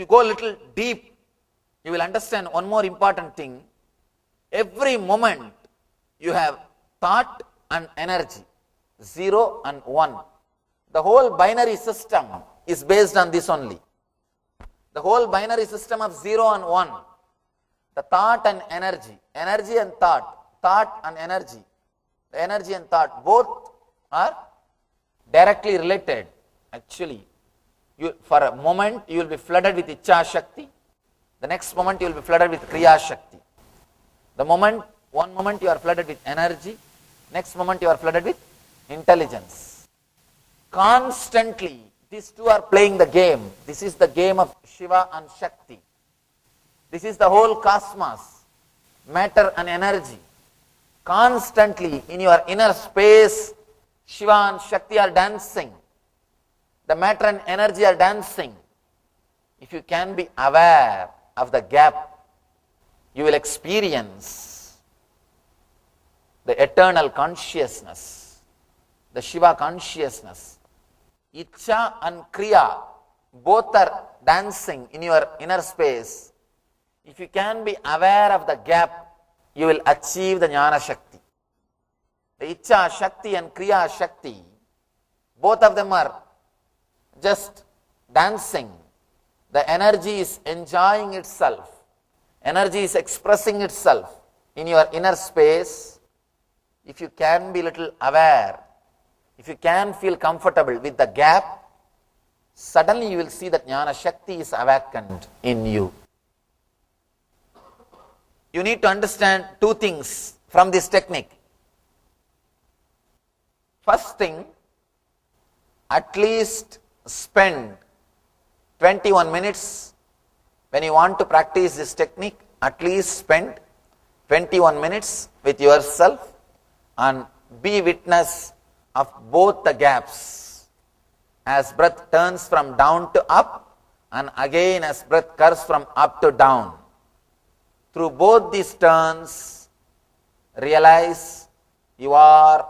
you go a little deep, you will understand one more important thing. Every moment you have thought and energy, 0 and 1. The whole binary system is based on this only. The whole binary system of 0 and 1. The thought and energy, energy and thought and energy. The energy and thought both are directly related. Actually, for a moment you will be flooded with Ichcha Shakti. The next moment you will be flooded with Kriya Shakti. One moment you are flooded with energy, next moment you are flooded with intelligence. Constantly, these two are playing the game. This is the game of Shiva and Shakti. This is the whole cosmos, matter and energy. Constantly in your inner space, Shiva and Shakti are dancing. The matter and energy are dancing. If you can be aware of the gap, you will experience the eternal consciousness, the Shiva consciousness. Ichcha and Kriya both are dancing in your inner space. If you can be aware of the gap, you will achieve the Jnana Shakti. The Ichcha Shakti and Kriya Shakti, both of them are just dancing. The energy is enjoying itself. Energy is expressing itself in your inner space. If you can be little aware, if you can feel comfortable with the gap, suddenly you will see that Jnana Shakti is awakened in you. You need to understand two things from this technique. First thing, at least spend 21 minutes when you want to practice this technique. At least spend 21 minutes with yourself and be witness of both the gaps. As breath turns from down to up, and again as breath curves from up to down. Through both these turns, realize you are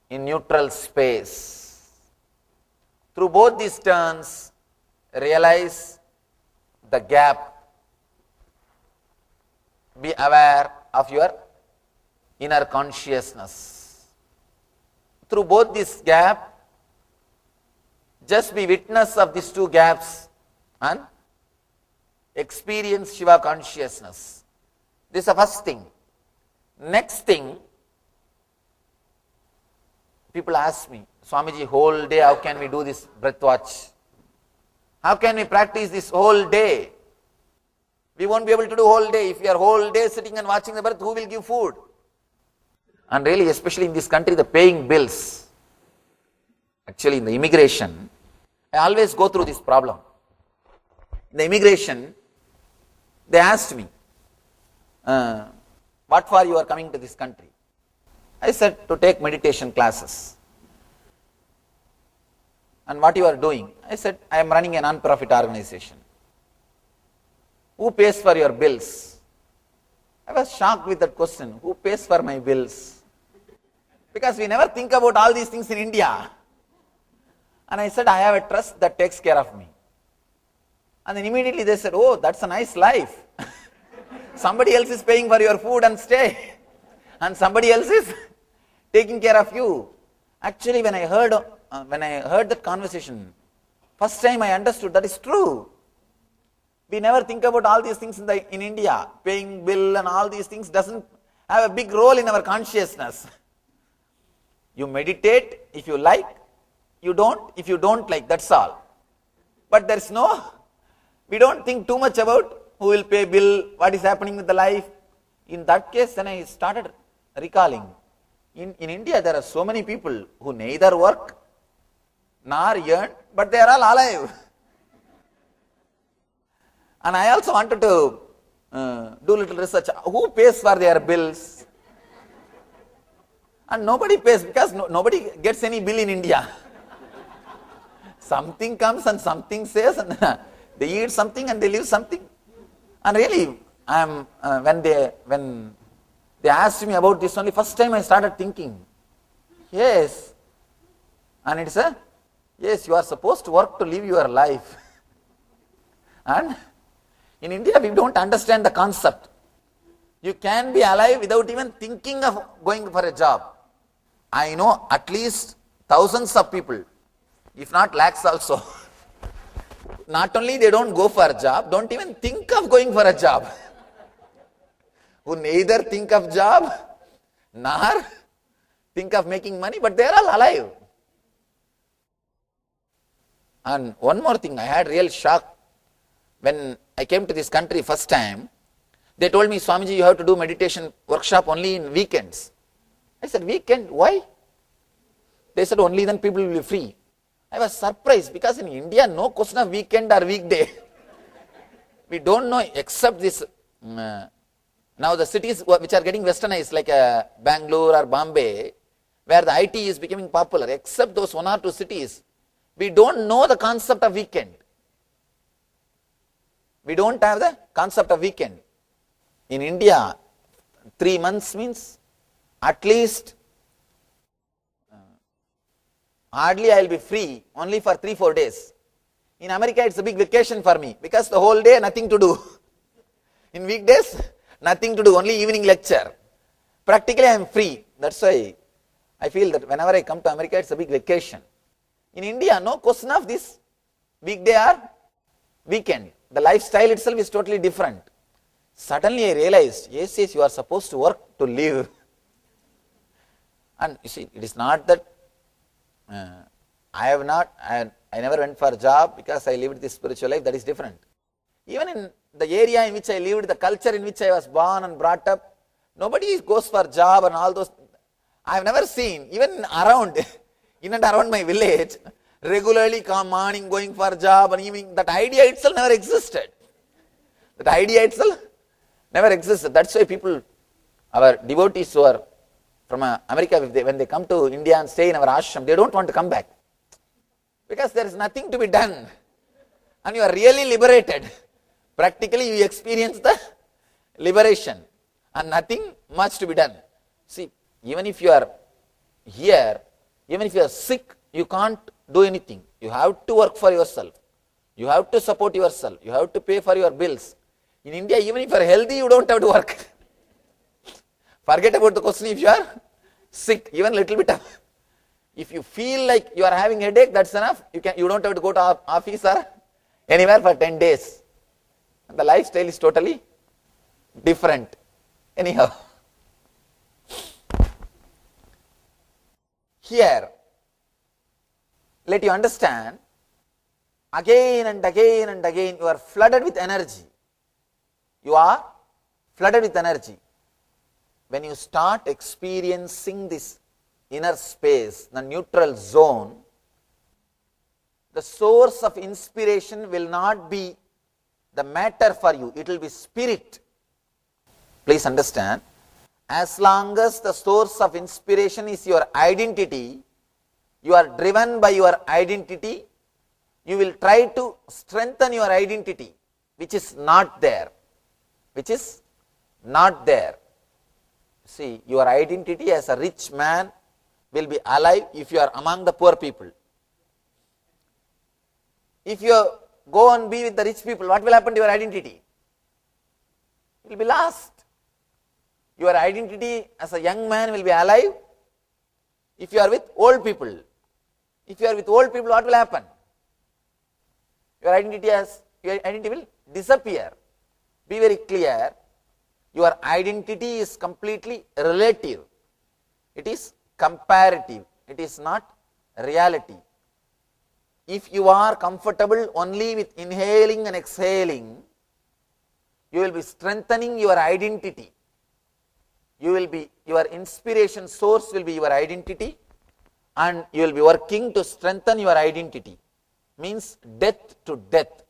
in neutral space. Through both these turns, realize the gap. Be aware of your inner consciousness. Through both this gap, just be witness of these two gaps and experience Shiva consciousness. This is the first thing. Next thing, people ask me, Swamiji, whole day how can we do this breath watch? How can we practice this whole day? We won't be able to do whole day. If we are whole day sitting and watching the breath, who will give food? And really, especially in this country, the paying bills, actually in the immigration, I always go through this problem. In the immigration, they asked me, what for you are coming to this country? I said, to take meditation classes. And what you are doing? I said, I am running a non-profit organization. Who pays for your bills? I was shocked with that question. Who pays for my bills? Because we never think about all these things in India. And I said, I have a trust that takes care of me. And then immediately they said, oh, that's a nice life. Somebody else is paying for your food and stay. And somebody else is taking care of you. Actually, when I heard that conversation, first time I understood that is true. We never think about all these things in India. Paying bill and all these things doesn't have a big role in our consciousness. You meditate if you like, you don't if you don't like, that's all. But we don't think too much about who will pay bill, what is happening with the life. In that case, then I started recalling. In India, there are so many people who neither work nor earn, but they are all alive. And I also wanted to do little research. Who pays for their bills? And nobody pays because nobody gets any bill in India. Something comes and something says, and they eat something and they leave something. And really, when they asked me about this only, first time I started thinking, yes. And it's yes, you are supposed to work to live your life. And in India, we don't understand the concept. You can be alive without even thinking of going for a job. I know at least thousands of people, if not lakhs also. Not only they don't go for a job, don't even think of going for a job. Who neither think of job, nor think of making money, but they are all alive. And one more thing, I had real shock. When I came to this country first time, they told me, Swamiji, you have to do meditation workshop only in weekends. I said, weekend? Why? They said, only then people will be free. I was surprised because in India, no question of weekend or weekday. We don't know except this. Now the cities which are getting westernized like Bangalore or Bombay, where the IT is becoming popular, except those one or two cities, we don't know the concept of weekend. We don't have the concept of weekend. In India, 3 months means at least hardly I will be free only for 3-4 days. In America, it's a big vacation for me because the whole day nothing to do. In weekdays, nothing to do, only evening lecture. Practically I am free. That's why I feel that whenever I come to America, it's a big vacation. In India, no question of this weekday or weekend. The lifestyle itself is totally different. Suddenly I realized, yes, you are supposed to work to live. And you see, it is not that I never went for a job because I lived this spiritual life, that is different. Even in the area in which I lived, the culture in which I was born and brought up, nobody goes for job and all those. I have never seen, even around, in and around my village, regularly come morning going for job and evening, that idea itself never existed. That idea itself never existed. That's why people, our devotees who are from America, when they come to India and stay in our ashram, they don't want to come back. Because there is nothing to be done. And you are really liberated. Practically you experience the liberation. And nothing much to be done. See, even if you are here, even if you are sick, you can't do anything. You have to work for yourself. You have to support yourself. You have to pay for your bills. In India, even if you are healthy, you don't have to work. Forget about the question if you are sick, even little bit of. If you feel like you are having headache, that's enough. You don't have to go to office or anywhere for 10 days. And the lifestyle is totally different. Anyhow, here, let you understand, again and again and again, you are flooded with energy. You are flooded with energy. When you start experiencing this inner space, the neutral zone, the source of inspiration will not be the matter for you, it will be spirit. Please understand, as long as the source of inspiration is your identity, you are driven by your identity, you will try to strengthen your identity, which is not there. Which is not there. See, your identity as a rich man will be alive if you are among the poor people. If you go and be with the rich people, what will happen to your identity? It will be lost. Your identity as a young man will be alive if you are with old people. If you are with old people, what will happen? Your identity will disappear. Be very clear, your identity is completely relative. It is comparative. It is not reality. If you are comfortable only with inhaling and exhaling, you will be strengthening your identity. Your inspiration source will be your identity, and you will be working to strengthen your identity. Means death to death.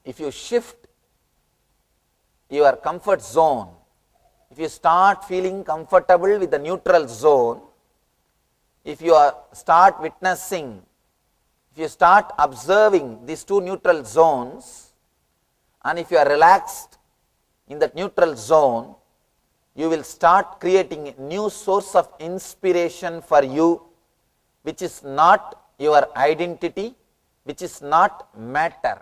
If you shift your comfort zone, if you start feeling comfortable with the neutral zone, if you start witnessing, if you start observing these two neutral zones, and if you are relaxed in that neutral zone, you will start creating a new source of inspiration for you, which is not your identity, which is not matter.